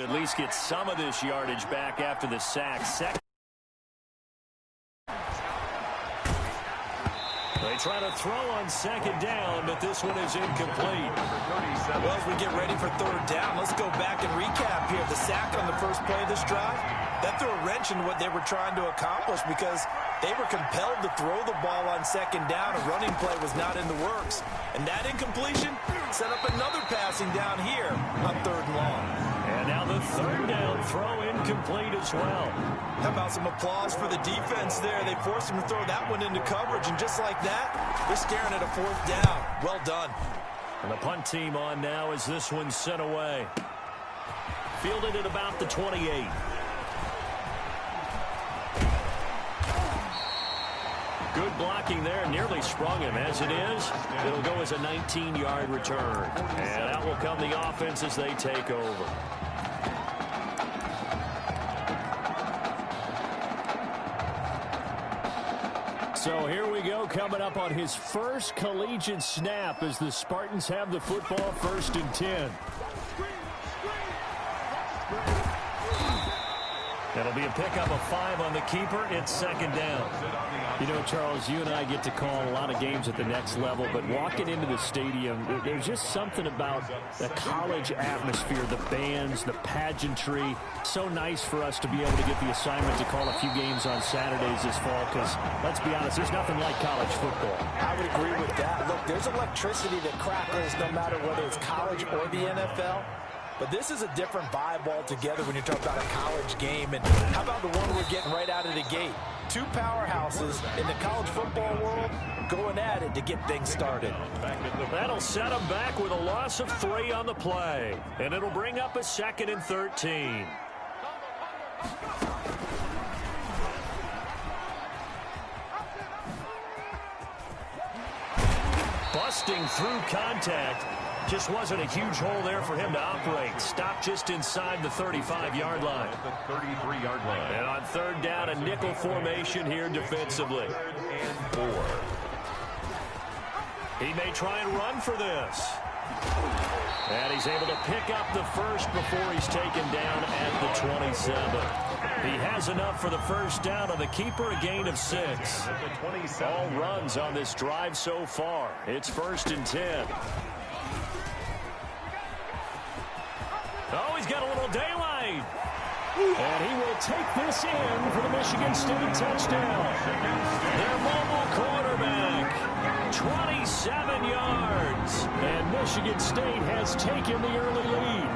At least get some of this yardage back after the sack. They try to throw on second down, but this one is incomplete. Well, as we get ready for third down, let's go back and recap here. The sack on the first play of this drive, that threw a wrench in what they were trying to accomplish because they were compelled to throw the ball on second down. A running play was not in the works. And that incompletion set up another passing down here on third and long. And now the third down throw incomplete as well. How about some applause for the defense there? They forced him to throw that one into coverage, and just like that, they're staring at a fourth down. Well done. And the punt team on now as this one's sent away. Fielded at about the 28. Good blocking there, nearly sprung him. As it is, it'll go as a 19-yard return. And out will come the offense as they take over. So here we go, coming up on his first collegiate snap as the Spartans have the football, 1st and 10. That'll be a pickup of 5 on the keeper. It's second down. You know, Charles, you and I get to call a lot of games at the next level, but walking into the stadium, there's just something about the college atmosphere, the bands, the pageantry. So nice for us to be able to get the assignment to call a few games on Saturdays this fall because, let's be honest, there's nothing like college football. I would agree with that. Look, there's electricity that crackles no matter whether it's college or the NFL. But this is a different vibe altogether when you're talking about a college game. And how about the one we're getting right out of the gate? Two powerhouses in the college football world going at it to get things started. That'll set them back with a loss of 3 on the play. And it'll bring up a 2nd and 13. Busting through contact. Just wasn't a huge hole there for him to operate. Stopped just inside the 35-yard line. The 33-yard line. And on third down, a nickel formation here defensively. 3rd and 4. He may try and run for this. And he's able to pick up the first before he's taken down at the 27. He has enough for the first down on the keeper, a gain of 6. All runs on this drive so far. It's 1st and 10. Oh, he's got a little daylight. And he will take this in for the Michigan State touchdown. Their mobile quarterback, 27 yards. And Michigan State has taken the early lead.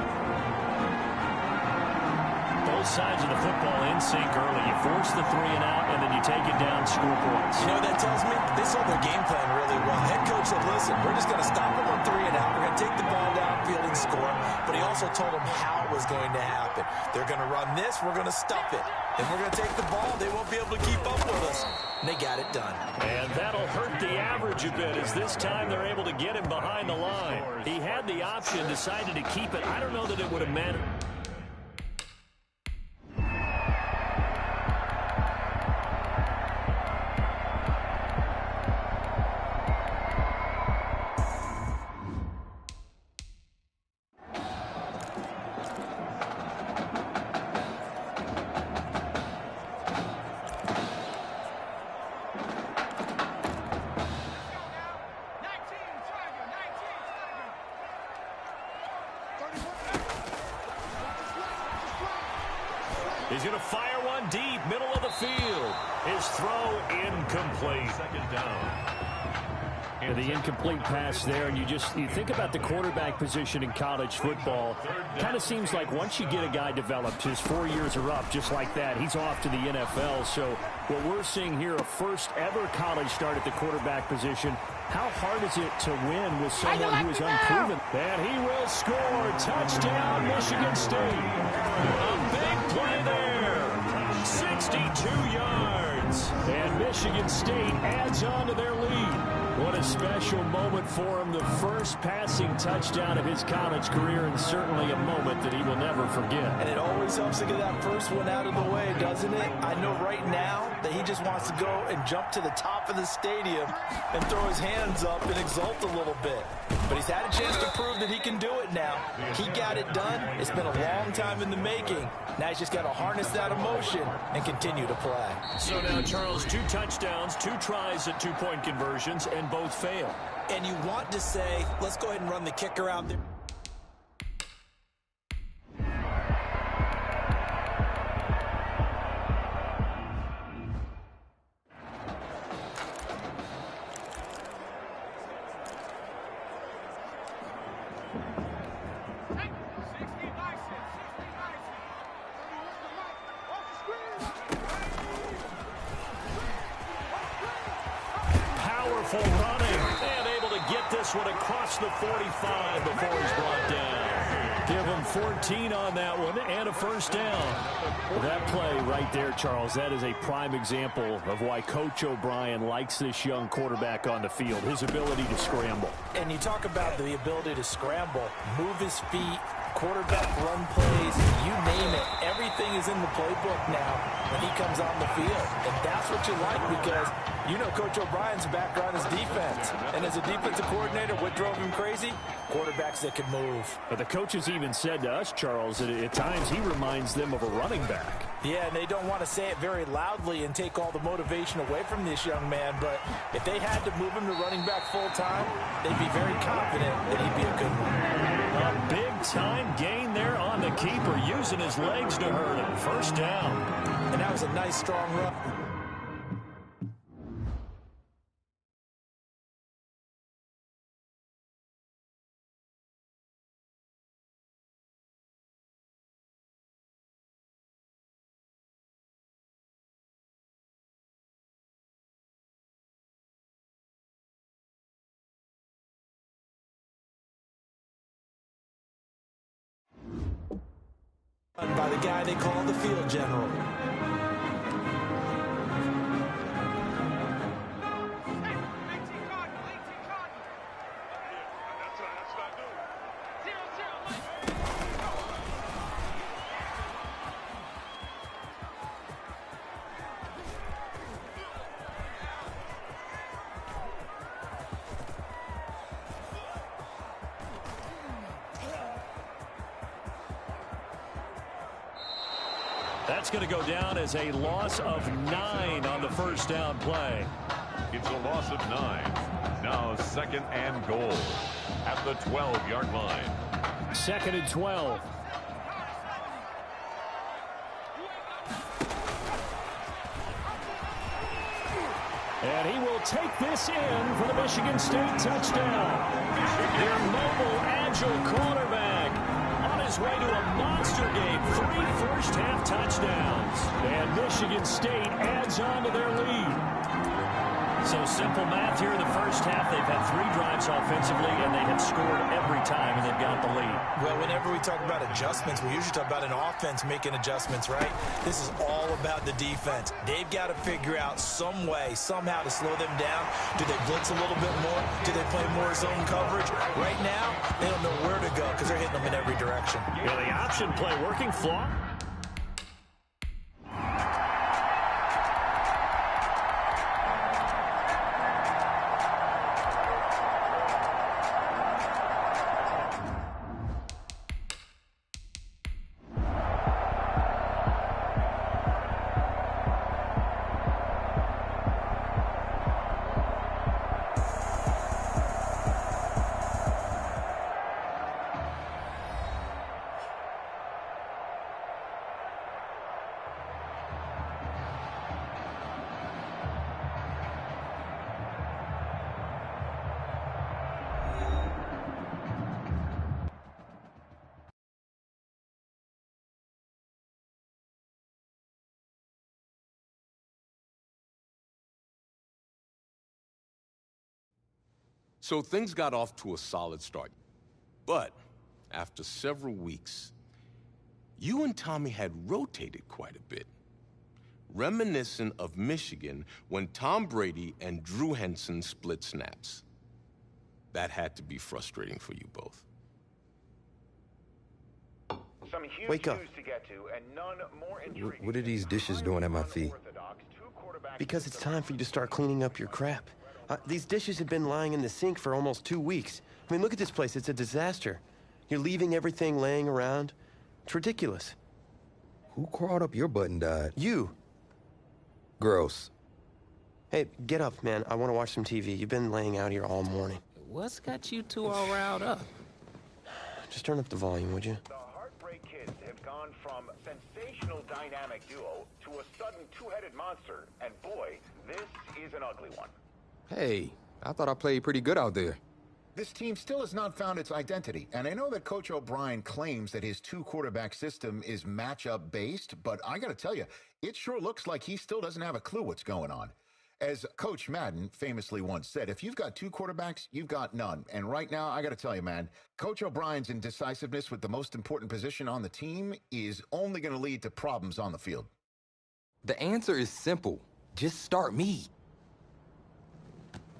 Both sides of the football in sync early. You force the 3 and out, and then you take it down, score points. You know what that tells me? They saw their game plan really well. Head coach said, listen, we're just going to stop them on 3 and out. We're going to take the ball downfield and score. But he also told them how it was going to happen. They're going to run this. We're going to stuff it. Then we're going to take the ball. They won't be able to keep up with us. And they got it done. And that'll hurt the average a bit as this time they're able to get him behind the line. He had the option, decided to keep it. I don't know that it would have mattered. He's going to fire one deep, middle of the field. His throw incomplete. 2nd down. And the incomplete pass there, and you think about the quarterback position in college football. Kind of seems like once you get a guy developed, his 4 years are up just like that. He's off to the NFL. So what we're seeing here, a first ever college start at the quarterback position. How hard is it to win with someone who is unproven? And he will score. Touchdown, Michigan State. A big play there. 62 yards. And Michigan State adds on to their lead. What a a special moment for him. The first passing touchdown of his college career, and certainly a moment that he will never forget. And it always helps to get that first one out of the way, doesn't it? I know right now that he just wants to go and jump to the top of the stadium and throw his hands up and exult a little bit. But he's had a chance to prove that he can do it now. He got it done. It's been a long time in the making. Now he's just got to harness that emotion and continue to play. So now, Charles, 2 touchdowns, 2 tries at 2-point conversions, and both fail. And you want to say, let's go ahead and run the kicker out there. Powerful running, and able to get this one across the 45 before he's brought down. Give him 14 on that one and a first down. That play right there, Charles, that is a prime example of why Coach O'Brien likes this young quarterback on the field, his ability to scramble. And you talk about the ability to scramble, move his feet, quarterback run plays, you name it. Everything is in the playbook now when he comes on the field. And that's what you like because you know Coach O'Brien's background is defense. And as a defensive coordinator, what drove him crazy? Quarterbacks that can move. But the coaches even said to us, Charles, that at times he reminds them of a running back. Yeah, and they don't want to say it very loudly and take all the motivation away from this young man. But if they had to move him to running back full time, they'd be very confident that he'd be a good one. A big-time gain there on the keeper, using his legs to hurt him. First down. And that was a nice, strong run. By the guy they call the field general. That's going to go down as a loss of 9 on the first down play. It's a loss of 9. Now 2nd and goal at the 12-yard line. 2nd and 12. And he will take this in for the Michigan State touchdown. Their mobile, agile quarterback on his way to a monster game. 3 first-half touchdowns. And Michigan State adds on to their lead. So simple math here in the first half. They've had 3 drives offensively, and they have scored every time, and they've got the lead. Well, whenever we talk about adjustments, we usually talk about an offense making adjustments, right? This is all about the defense. They've got to figure out some way, somehow to slow them down. Do they blitz a little bit more? Do they play more zone coverage? Right now, they don't know where to go because they're hitting them in every direction. Yeah, the option play working, Flaw. So things got off to a solid start. But after several weeks, you and Tommy had rotated quite a bit, reminiscent of Michigan when Tom Brady and Drew Henson split snaps. That had to be frustrating for you both. Some huge Wake up. news to get to, and none more intriguing. What are these dishes doing at my feet? Because it's time for you to start cleaning up your crap. These dishes have been lying in the sink for almost 2 weeks. I mean, look at this place. It's a disaster. You're leaving everything laying around. It's ridiculous. Who crawled up your butt and died? You. Gross. Hey, get up, man. I want to watch some TV. You've been laying out here all morning. What's got you two all riled up? Just turn up the volume, would you? The Heartbreak Kids have gone from sensational dynamic duo to a sudden two-headed monster, and boy, this is an ugly one. Hey, I thought I played pretty good out there. This team still has not found its identity, and I know that Coach O'Brien claims that his two-quarterback system is matchup-based, but I gotta tell you, it sure looks like he still doesn't have a clue what's going on. As Coach Madden famously once said, if you've got two quarterbacks, you've got none. And right now, I gotta tell you, man, Coach O'Brien's indecisiveness with the most important position on the team is only gonna lead to problems on the field. The answer is simple. Just start me.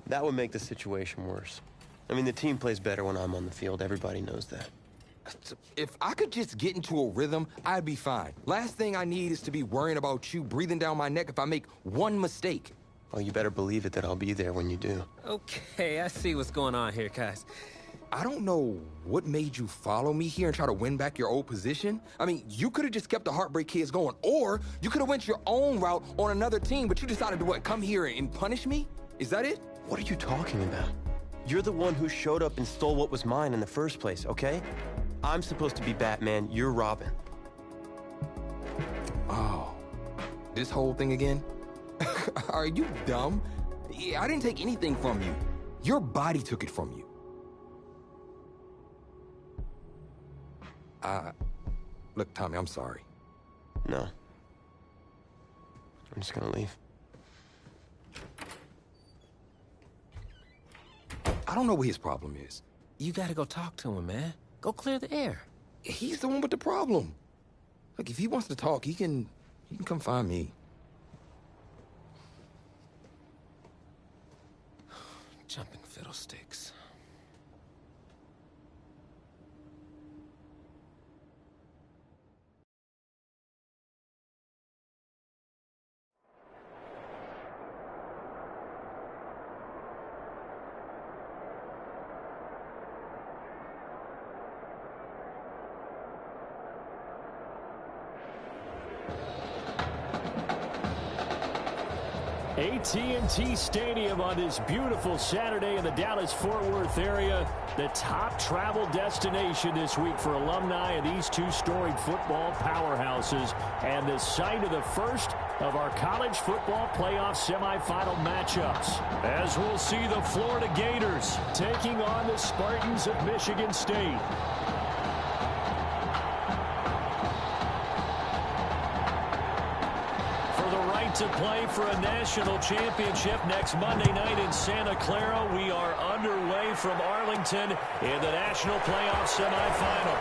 That would make the situation worse. I mean, the team plays better when I'm on the field. Everybody knows that. If I could just get into a rhythm, I'd be fine. Last thing I need is to be worrying about you breathing down my neck if I make one mistake. Well, you better believe it that I'll be there when you do. Okay, I see what's going on here, guys. I don't know what made you follow me here and try to win back your old position. I mean, you could have just kept the Heartbreak Kids going, or you could have went your own route on another team, but you decided to what, come here and punish me? Is that it? What are you talking about? You're the one who showed up and stole what was mine in the first place, okay? I'm supposed to be Batman, you're Robin. Oh, this whole thing again? Are you dumb? Yeah, I didn't take anything from you. Your body took it from you. Look, Tommy, I'm sorry. No. I'm just gonna leave. I don't know what his problem is. You gotta go talk to him, man. Go clear the air. He's the one with the problem. Look, if he wants to talk, he can come find me. Jumping fiddlesticks. AT&T Stadium on this beautiful Saturday in the Dallas-Fort Worth area. The top travel destination this week for alumni of these two storied football powerhouses. And the site of the first of our college football playoff semifinal matchups. As we'll see the Florida Gators taking on the Spartans of Michigan State. To play for a national championship next Monday night in Santa Clara. We are underway from Arlington in the national playoff semifinal.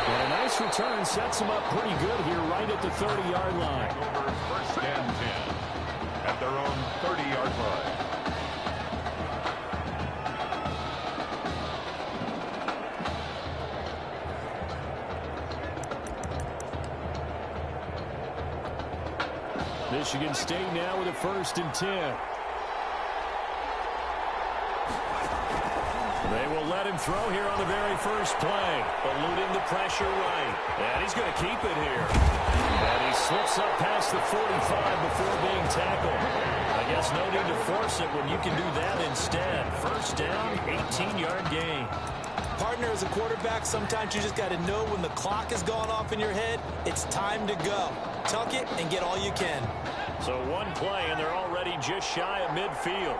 And a nice return sets them up pretty good here right at the 30-yard line. Over first and 10 at their own 30-yard line. Michigan State now with a 1st and 10. They will let him throw here on the very first play. Eluding the pressure right. And he's going to keep it here. And he slips up past the 45 before being tackled. I guess no need to force it when you can do that instead. First down, 18-yard gain. Partner, as a quarterback, sometimes you just got to know when the clock is going off in your head, it's time to go. Tuck it and get all you can. So one play, and they're already just shy of midfield.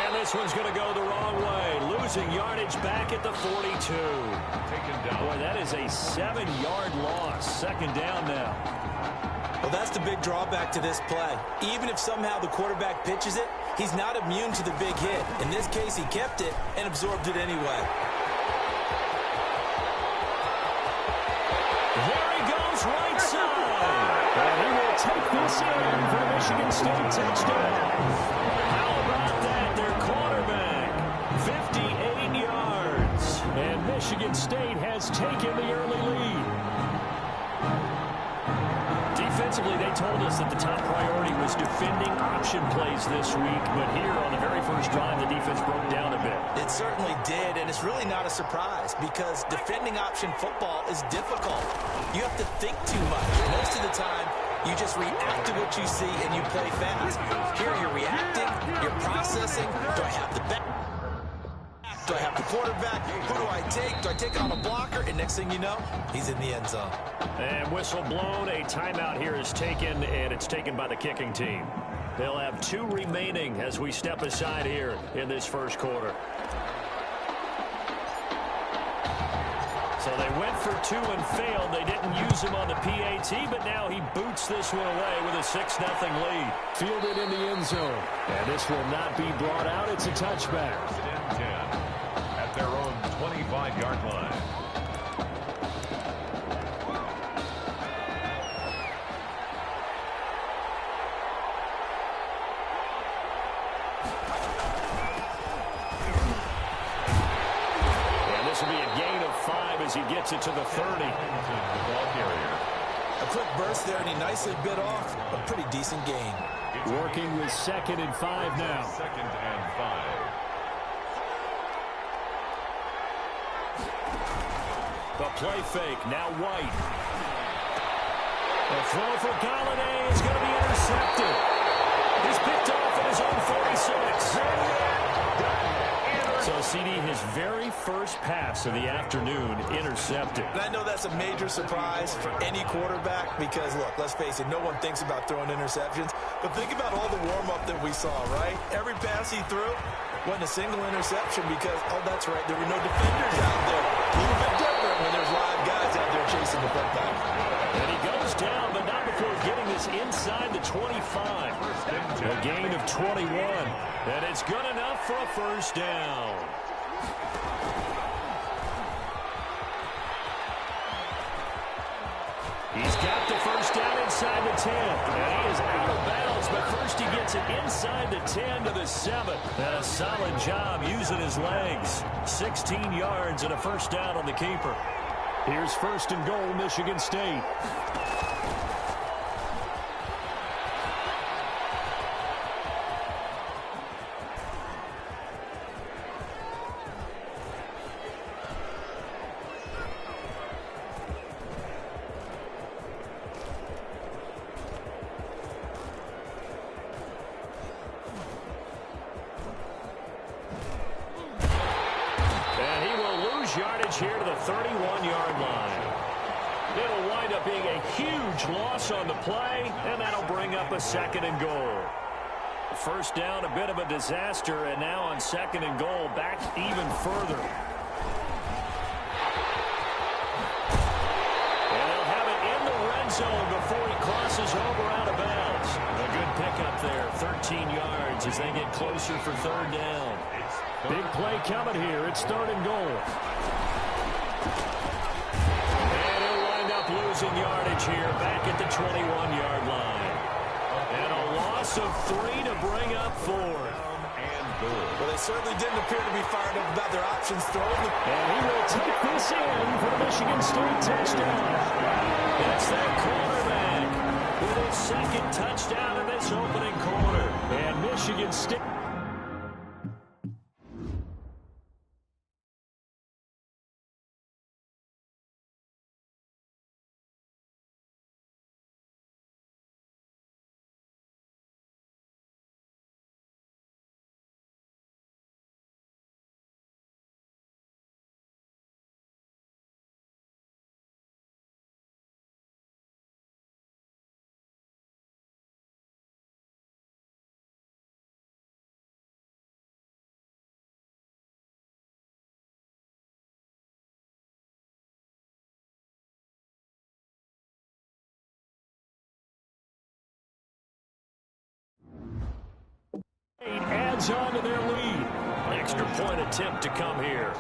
And this one's going to go the wrong way. Losing yardage back at the 42. Taken down. Boy, that is a 7-yard loss. Second down now. Well, that's the big drawback to this play. Even if somehow the quarterback pitches it, he's not immune to the big hit. In this case, he kept it and absorbed it anyway. There he goes right side. this in for the Michigan State touchdown. How about that? Their quarterback, 58 yards. And Michigan State has taken the early lead. Defensively, they told us that the top priority was defending option plays this week, but here on the very first drive, the defense broke down a bit. It certainly did, and it's really not a surprise because defending option football is difficult. You have to think too much. Most of the time, you just react to what you see and you play fast. Here you're reacting, you're processing. Do I have the back? Do I have the quarterback? Who do I take? Do I take it on a blocker? And next thing you know, he's in the end zone. And whistle blown, a timeout here is taken, and it's taken by the kicking team. They'll have 2 remaining as we step aside here in this first quarter. So they went for 2 and failed. They didn't use him on the PAT, but now he boots this one away with a 6-0 lead. Fielded in the end zone. And this will not be brought out. It's a touchback. 10 at their own 25-yard line. As he gets it to the 30. The ball carrier. A quick burst there, and he nicely bit off a pretty decent gain. Working with 2nd and 5 now. 2nd and 5. The play fake, now White. The throw for Galladay is going to be intercepted. He's picked off at his own 46. So, CD, his very first pass of the afternoon intercepted. And I know that's a major surprise for any quarterback because, look, let's face it, no one thinks about throwing interceptions. But think about all the warm-up that we saw, right? Every pass he threw wasn't a single interception because, oh, that's right, there were no defenders out there. A little bit different when there's live guys out there chasing the football. And he goes down, but not before getting this inside the 25. A gain of 21. And it's good enough for a first down. He's got the first down inside the 10. And he is out of bounds, but first he gets it inside the 10 to the 7. And a solid job using his legs. 16 yards and a first down on the keeper. Here's 1st and goal, Michigan State. Yardage here to the 31-yard line. It'll wind up being a huge loss on the play, and that'll bring up a 2nd and goal. First down, a bit of a disaster, and now on 2nd and goal, back even further. And they'll have it in the red zone before he crosses over out of bounds. A good pickup there, 13 yards as they get closer for 3rd down. Big play coming here. It's 3rd and goal. And he'll wind up losing yardage here back at the 21-yard line. And a loss of 3 to bring up 4th and goal. Well, they certainly didn't appear to be fired up about their options throwing. And he will take this in for the Michigan State touchdown. That's that quarterback with his 2nd touchdown in this opening quarter. And Michigan State. Adds on to their lead. Extra point attempt to come here.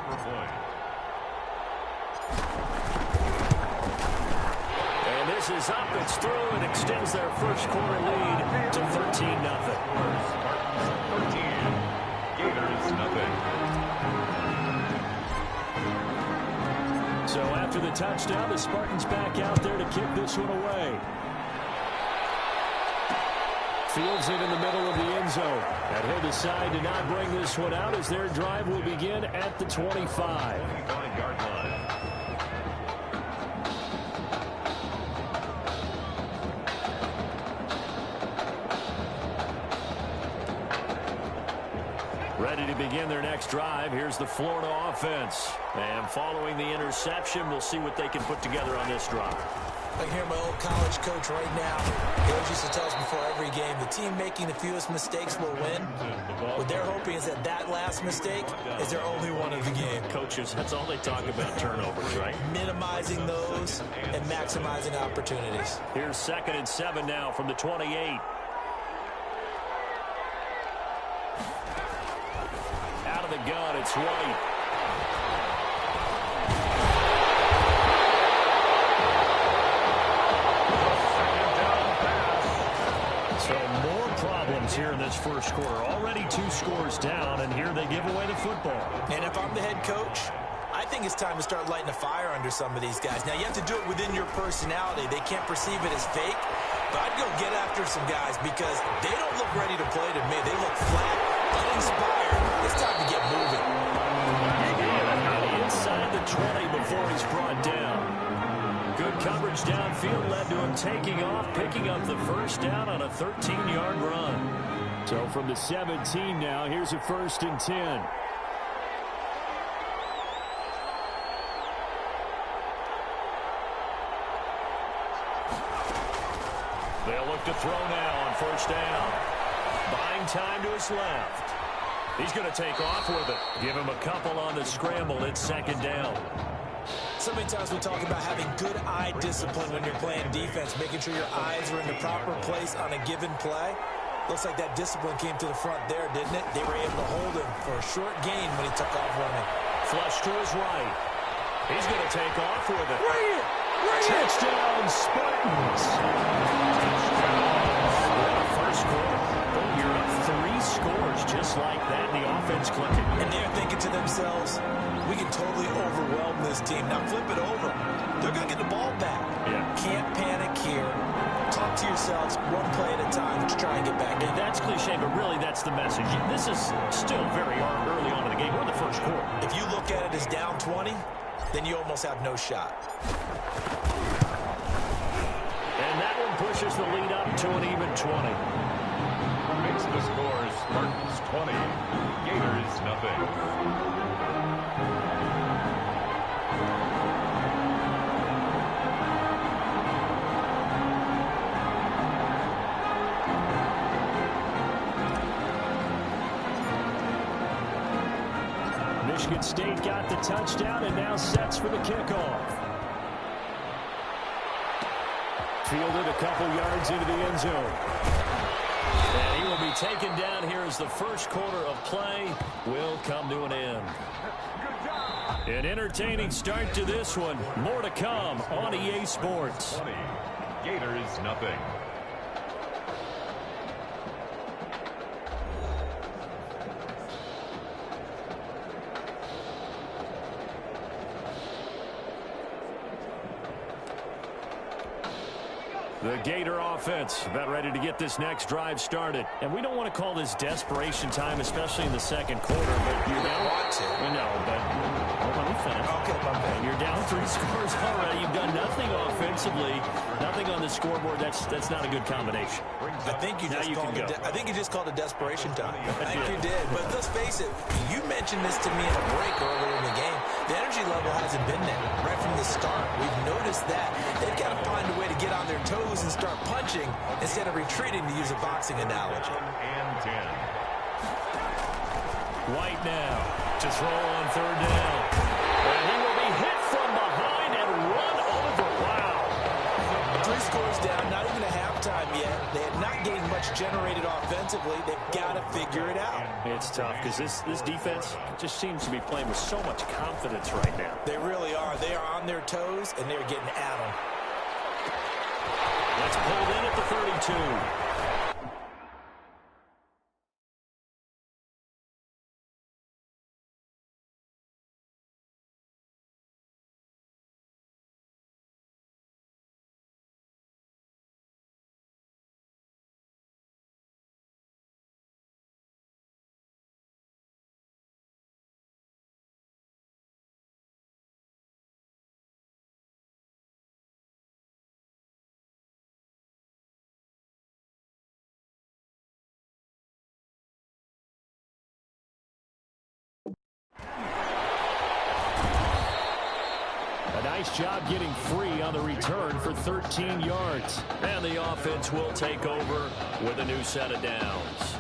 And this is up, it's through, and extends their first quarter lead to 13-0. Spartans 13, Gators nothing. So after the touchdown, the Spartans back out there to kick this one away. Fields it in the middle of the end zone. And he'll decide to not bring this one out as their drive will begin at the 25. 25-yard line. Ready to begin their next drive. Here's the Florida offense. And following the interception, we'll see what they can put together on this drive. I can hear my old college coach right now. He always used to tell us before every game, the team making the fewest mistakes will win. What they're hoping is that that last mistake is their only one of the game. Coaches, that's all they talk about, turnovers, right? Minimizing those and maximizing opportunities. Here's 2nd and 7 now from the 28. Out of the gun, it's White. So more problems here in this first quarter. Already 2 scores down, and here they give away the football. And if I'm the head coach, I think it's time to start lighting a fire under some of these guys. Now, you have to do it within your personality. They can't perceive it as fake. But I'd go get after some guys because they don't look ready to play to me. They look flat, uninspired. It's time to get moving. Inside the 20 before he's brought down. Good coverage downfield led to him taking off, picking up the first down on a 13-yard run. So from the 17 now, here's a 1st and 10. They'll look to throw now on 1st down. Buying time to his left. He's going to take off with it. Give him a couple on the scramble. It's 2nd down. So many times we talk about having good eye discipline when you're playing defense, making sure your eyes are in the proper place on a given play. Looks like that discipline came to the front there, didn't it? They were able to hold him for a short gain when he took off running. Flush to his right. He's going to take off with it. Touchdown, Spartans. First quarter. You're up 3 scores just like that. The offense clicking. And they're thinking to themselves, we can totally overwhelm this team. Now flip it over. They're going to get the ball back. Yeah. Can't panic here. Talk to yourselves one play at a time to try and get back in. That's cliche, but really that's the message. This is still very early on in the game. We're in the first quarter. If you look at it as down 20, then you almost have no shot. And that one pushes the lead up to an even 20. Makes the scores Spartans 20, Gators nothing. Michigan State got the touchdown and now sets for the kickoff. Fielded a couple yards into the end zone. And he will be taken down here as the first quarter of play will come to an end. An entertaining start to this one. More to come on EA Sports. 20, Gators nothing. The Gator offense about ready to get this next drive started. And we don't want to call this desperation time, especially in the second quarter. But you're down. Want to. No, but let me finish. Okay, okay. You're down 3 scores already. You've done nothing offensively, nothing on the scoreboard. That's not a good combination. I think you just called it desperation time. I think you did. But let's face it, you mentioned this to me in a break earlier in the game. The energy level hasn't been there right from the start. We've noticed that. They've got to find a way to get on their toes and start punching instead of retreating, to use a boxing analogy. And 10. White now to throw on 3rd down. And he will be hit from behind and run over. Wow. 3 scores down, not even a halftime yet. They are not getting much generated offensively. They've got to figure it out. It's tough because this defense just seems to be playing with so much confidence right now. They really are. They are on their toes, and they're getting at them. That's pulled in at the 32. A nice job getting free on the return for 13 yards. And the offense will take over with a new set of downs.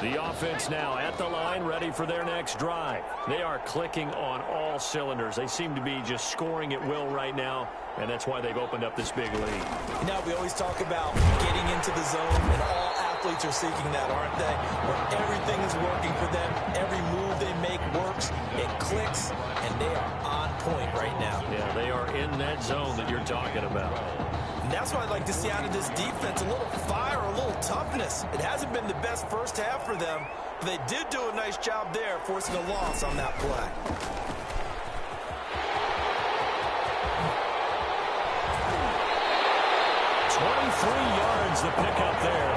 The offense now at the line, ready for their next drive. They are clicking on all cylinders. They seem to be just scoring at will right now, and that's why they've opened up this big lead. Now, we always talk about getting into the zone, and all athletes are seeking that, aren't they? Where everything is working for them, every move they make works, it clicks, and they are on point right now. Yeah, they are in that zone that you're talking about. And that's what I'd like to see out of this defense, a little fire, a little toughness. It hasn't been the best first half for them, but they did do a nice job there, forcing a loss on that play. Yards the pickup there.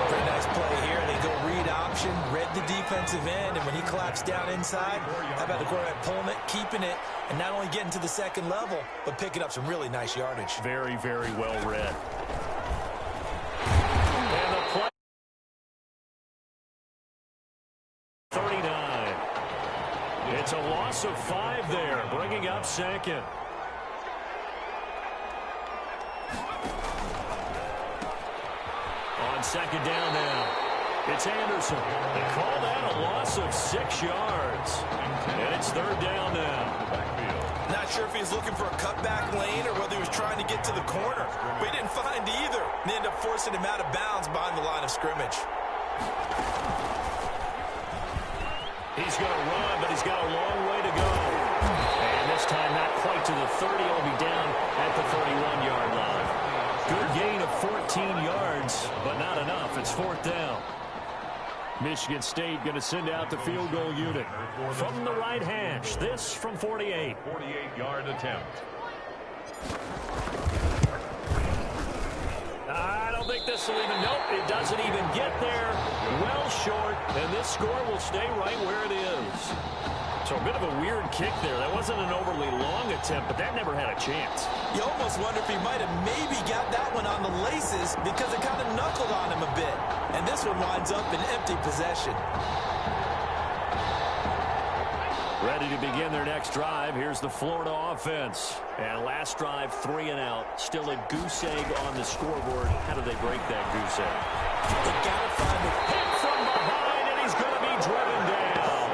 Pretty nice play here. They go read option, read the defensive end, and when he collapsed down inside, how about the quarterback pulling it, keeping it, and not only getting to the second level, but picking up some really nice yardage. Very, very well read. And the play. 39. It's a loss of 5 there, bringing up second. On second down now, it's Anderson. They call that a loss of 6 yards. And it's third down now. Not sure if he was looking for a cutback lane or whether he was trying to get to the corner. But he didn't find either. And they ended up forcing him out of bounds behind the line of scrimmage. He's going to run, but he's got a long way to go. And this time not quite to the 30. He'll be down at the 31-yard line. Good gain of 14 yards, but not enough. It's fourth down. Michigan State going to send out the field goal unit. From the right hash, this from 48. 48-yard attempt. I don't think this will even, nope, it doesn't even get there. Well short, and this score will stay right where it is. So a bit of a weird kick there. That wasn't an overly long attempt, but that never had a chance. You almost wonder if he might have maybe got that one on the laces because it kind of knuckled on him a bit. And this one winds up in empty possession. Ready to begin their next drive. Here's the Florida offense. And last drive, 3 and out. Still a goose egg on the scoreboard. How do they break that goose egg? They got to find it. Hit from behind, and he's going to be driven down.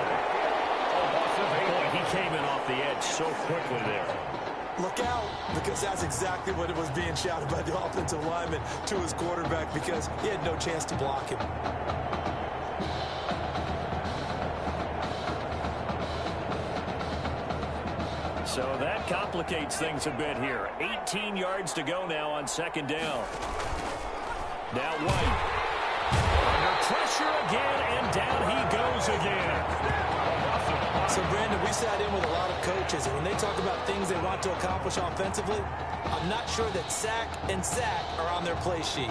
Boy, he came in off the edge so quickly there. Look out, because that's exactly what it was being shouted by the offensive lineman to his quarterback because he had no chance to block him. So that complicates things a bit here. 18 yards to go now on second down. Now White. Under pressure again, and down he goes again. So, Brandon, we sat in with a lot of coaches, and when they talk about things they want to accomplish offensively, I'm not sure that sack and sack are on their play sheet.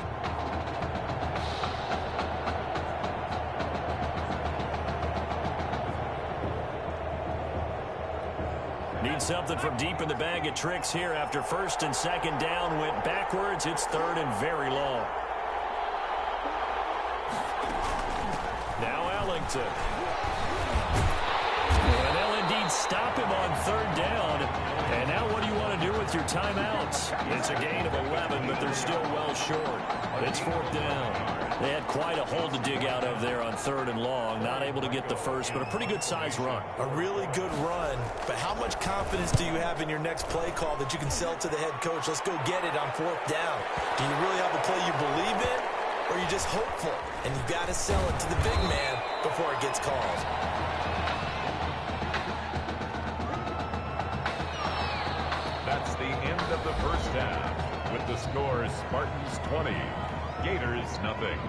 Need something from deep in the bag of tricks here after first and second down went backwards. It's third and very long. Now Ellington. And they'll indeed stop him on third down. And now what do you want to do with your timeouts? It's a gain of 11, but they're still well short. It's fourth down. They had quite a hole to dig out of there on third and long. Not able to get the first, but a pretty good size run. A really good run. But how much confidence do you have in your next play call that you can sell to the head coach? Let's go get it on fourth down. Do you really have a play you believe in? or you're just hopeful, and you've got to sell it to the big man before it gets called. That's the end of the first half. With the score, Spartans 20, Gators nothing.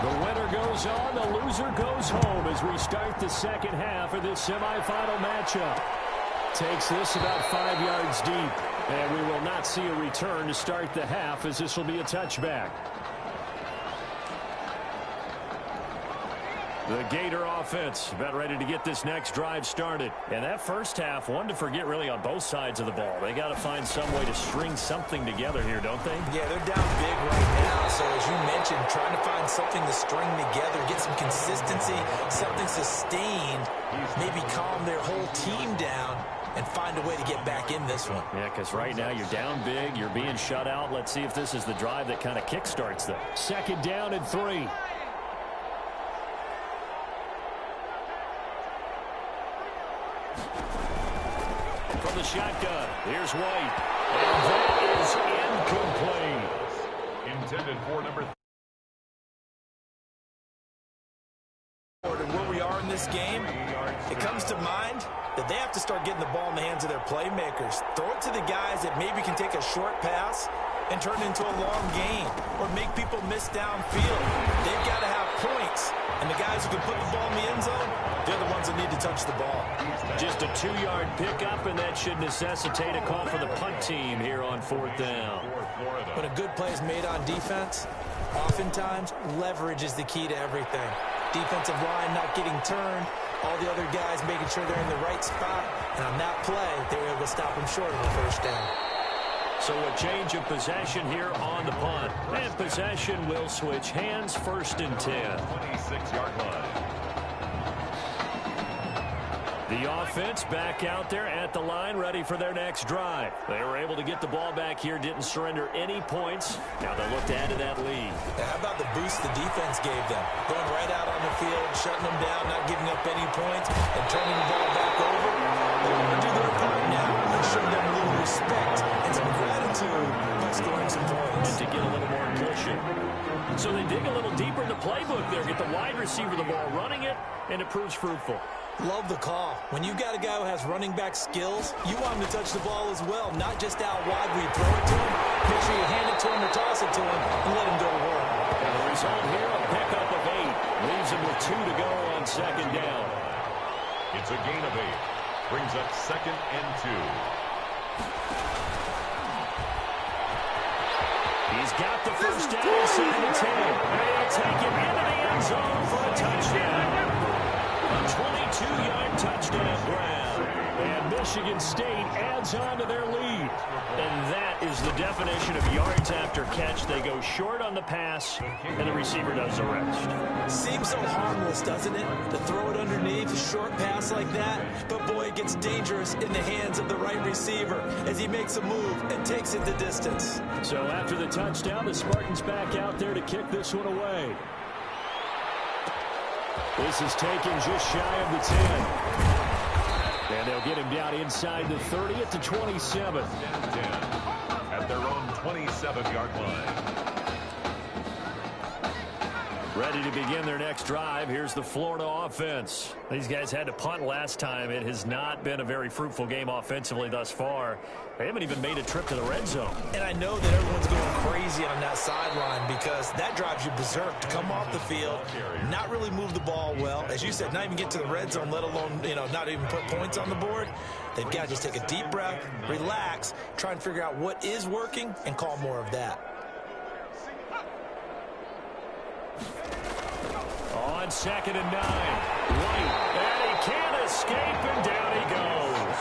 The winner goes on, the loser goes home as we start the second half of this semifinal matchup. Takes this about 5 yards deep, and we will not see a return to start the half as this will be a touchback. The Gator offense about ready to get this next drive started. And that first half, one to forget really on both sides of the ball. They got to find some way to string something together here, don't they? Yeah, they're down big right now. So as you mentioned, trying to find something to string together, get some consistency, something sustained, maybe calm their whole team down and find a way to get back in this one. Yeah, because right now you're down big, you're being shut out. Let's see if this is the drive that kind of kickstarts them. 2nd down and 3. From the shotgun, here's White. And that is incomplete. Intended for number 3. And where we are in this game, it comes to mind that they have to start getting the ball in the hands of their playmakers. Throw it to the guys that maybe can take a short pass and turn it into a long gain or make people miss downfield. They've got to have points. And the guys who can put the ball in the end zone, they're the ones that need to touch the ball. Just a 2-yard pickup, and that should necessitate a call for the punt team here on 4th down. When a good play is made on defense, oftentimes leverage is the key to everything. Defensive line not getting turned, all the other guys making sure they're in the right spot. And on that play, they were able to stop them short of the first down. So a change of possession here on the punt. And possession will switch hands, 1st and 10. 26-yard line. The offense back out there at the line, ready for their next drive. They were able to get the ball back here, didn't surrender any points. Now they'll look to add to that lead. Now, how about the boost the defense gave them? Going right out on the field, shutting them down, not giving up any points, and turning the ball back over. They want to do their part now and show them a little respect and some gratitude by scoring some points. And to get a little more cushion. So they dig a little deeper in the playbook there, get the wide receiver the ball, running it, and it proves fruitful. Love the call. When you've got a guy who has running back skills, you want him to touch the ball as well, not just out wide where you throw it to him. Make sure you hand it to him or toss it to him and let him go to work. And the result here, a pickup of 8. Leaves him with 2 to go on 2nd down. It's a gain of 8. Brings up 2nd and 2. He's got the first down inside the 10. And they'll take him into the end zone for a touchdown. A 22-yard touchdown grab. And Michigan State adds on to their lead. And that is the definition of yards after catch. They go short on the pass, and the receiver does the rest. Seems so harmless, doesn't it? To throw it underneath a short pass like that. But, boy, it gets dangerous in the hands of the right receiver as he makes a move and takes it the distance. So after the touchdown, the Spartans back out there to kick this one away. This is taken just shy of the 10. And they'll get him down inside the 30 at the 27. At their own 27-yard line. Ready to begin their next drive. Here's the Florida offense. These guys had to punt last time. It has not been a very fruitful game offensively thus far. They haven't even made a trip to the red zone. And I know that everyone's going crazy on that sideline because that drives you berserk to come off the field, not really move the ball well. As you said, not even get to the red zone, let alone, not even put points on the board. They've got to just take a deep breath, relax, try and figure out what is working, and call more of that. On 2nd and 9. White, and he can't escape, and down he goes.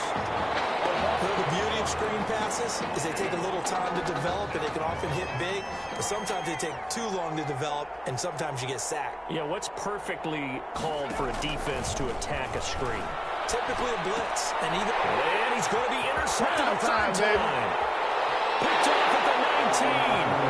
Well, the beauty of screen passes is they take a little time to develop, and they can often hit big, but sometimes they take too long to develop, and sometimes you get sacked. Yeah, what's perfectly called for a defense to attack a screen? Typically a blitz, and he's going to be intercepted. Picked off at the 19.